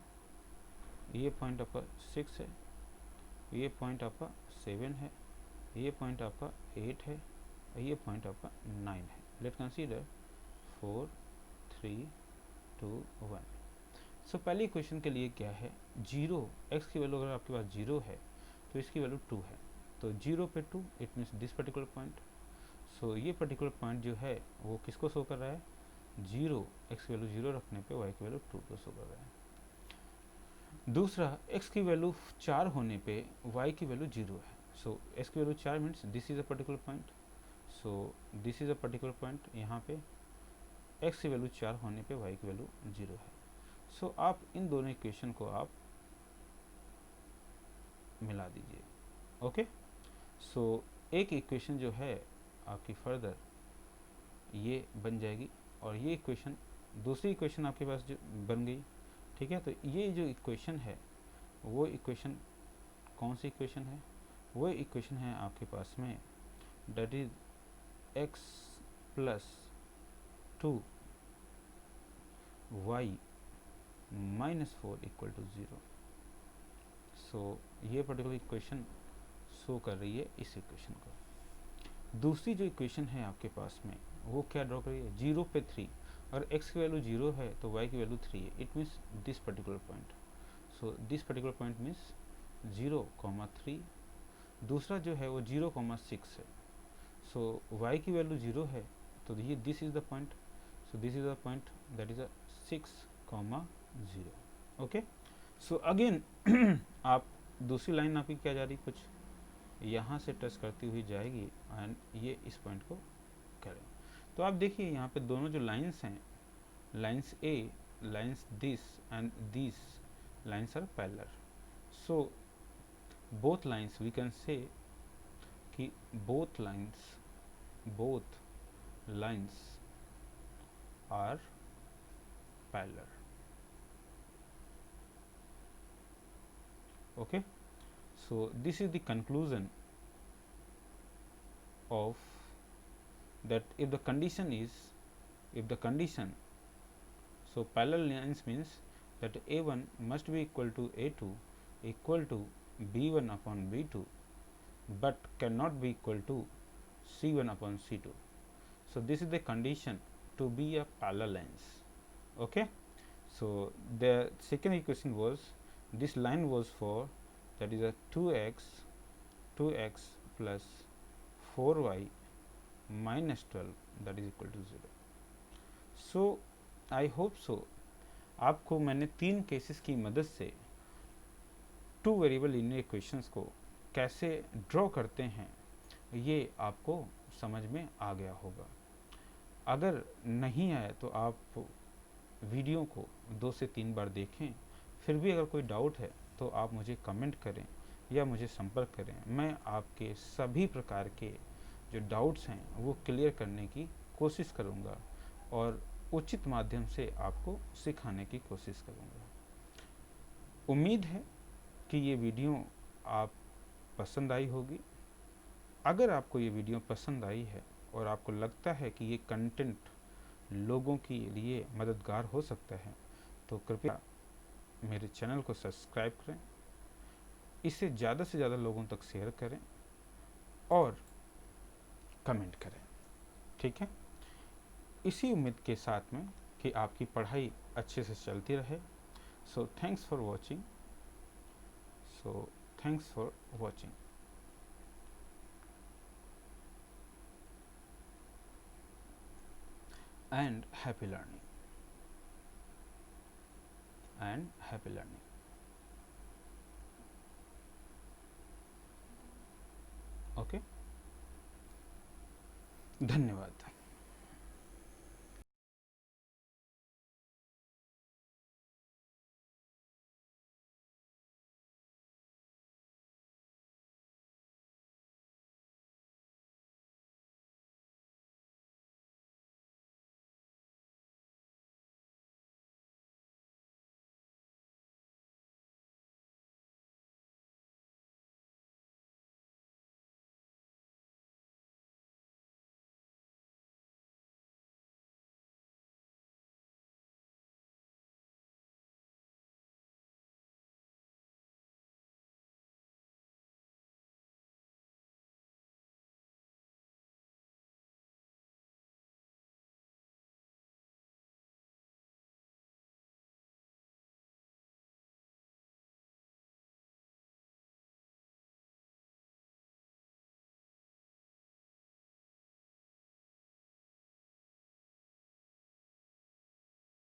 ये पॉइंट आपका 6 है, ये पॉइंट आपका 7 है, ये पॉइंट आपका 8 है, ये पॉइंट आपका 9 है। Late consider 4 3 2 1। सो पहली इक्वेशन के लिए क्या है, 0, x की वैल्यू अगर आपके पास 0 है तो इसकी वैल्यू 2 है, तो 0 पे 2 it means this particular point. So ये पर्टिकुलर पॉइंट जो है वो किसको शो कर रहा है, 0, x की वैल्यू 0 रखने पे y की वैल्यू 2 को शो कर रहा है। दूसरा, x की वैल्यू 4 होने पे y की वैल्यू 0 है। सो x की value 4 means this is a particular point, so this is a particular point. यहाँ पे x की वैल्यू 4 होने पे y की वैल्यू 0 है। सो आप इन दोनों इक्वेशन को आप मिला दीजिए। ओके, सो एक इक्वेशन जो है आपकी फर्दर ये बन जाएगी और ये इक्वेशन, दूसरी इक्वेशन आपके पास जो बन गई, ठीक है। तो ये जो इक्वेशन है वो इक्वेशन कौन सी इक्वेशन है, वो इक्वेशन है आपके पास में that is x plus 2 y minus 4 equal to 0। So ये पर्टिकुलर इक्वेशन शो कर रही है इस इक्वेशन को। दूसरी जो इक्वेशन है आपके पास में वो क्या ड्रॉ कर रही है, 0 पे 3, और x की वैल्यू 0 है तो y की वैल्यू 3 है, it means this particular point. So this particular point means 0,3। दूसरा जो है वो 0,6 है, सो y की वैल्यू 0 है तो ये this is the point, so this is the point that is a 6,0। Okay, so again आप दूसरी लाइन आपकी क्या जा रही, कुछ यहाँ से टच करती हुई जाएगी एंड ये इस पॉइंट को करें। तो आप देखिए यहाँ पे दोनों जो लाइंस हैं, lines A, lines this and this lines are parallel. So both lines we can say कि both lines are parallel. Okay, so this is the conclusion of that if the condition, so parallel lines means that A1 must be equal to A2 equal to B1 upon B2 but cannot be equal to C1 upon C2. So this is the condition to be a parallel lines. Okay, so the second equation was, this line was for, that is a 2x plus 4y minus 12 that is equal to 0. So I hope so आपको मैंने 3 cases की मदद से 2 variable linear equations को कैसे draw करते हैं ये आपको समझ में आ गया होगा। अगर नहीं आया तो आप वीडियो को 2 से 3 बार देखें, फिर भी अगर कोई डाउट है तो आप मुझे कमेंट करें या मुझे संपर्क करें। मैं आपके सभी प्रकार के जो डाउट्स हैं वो क्लियर करने की कोशिश करूंगा और उचित माध्यम से आपको सिखाने की कोशिश करूँगा। उम्मीद है कि ये वीडियो आप पसंद आई होगी। अगर आपको ये वीडियो पसंद आई है और आपको लगता है कि ये कंटेंट लोगों के लिए मददगार हो सकता है, तो कृपया मेरे चैनल को सब्सक्राइब करें, इसे ज़्यादा से ज़्यादा लोगों तक शेयर करें और कमेंट करें। ठीक है, इसी उम्मीद के साथ में कि आपकी पढ़ाई अच्छे से चलती रहे। So thanks for watching. and happy learning okay, धन्यवाद।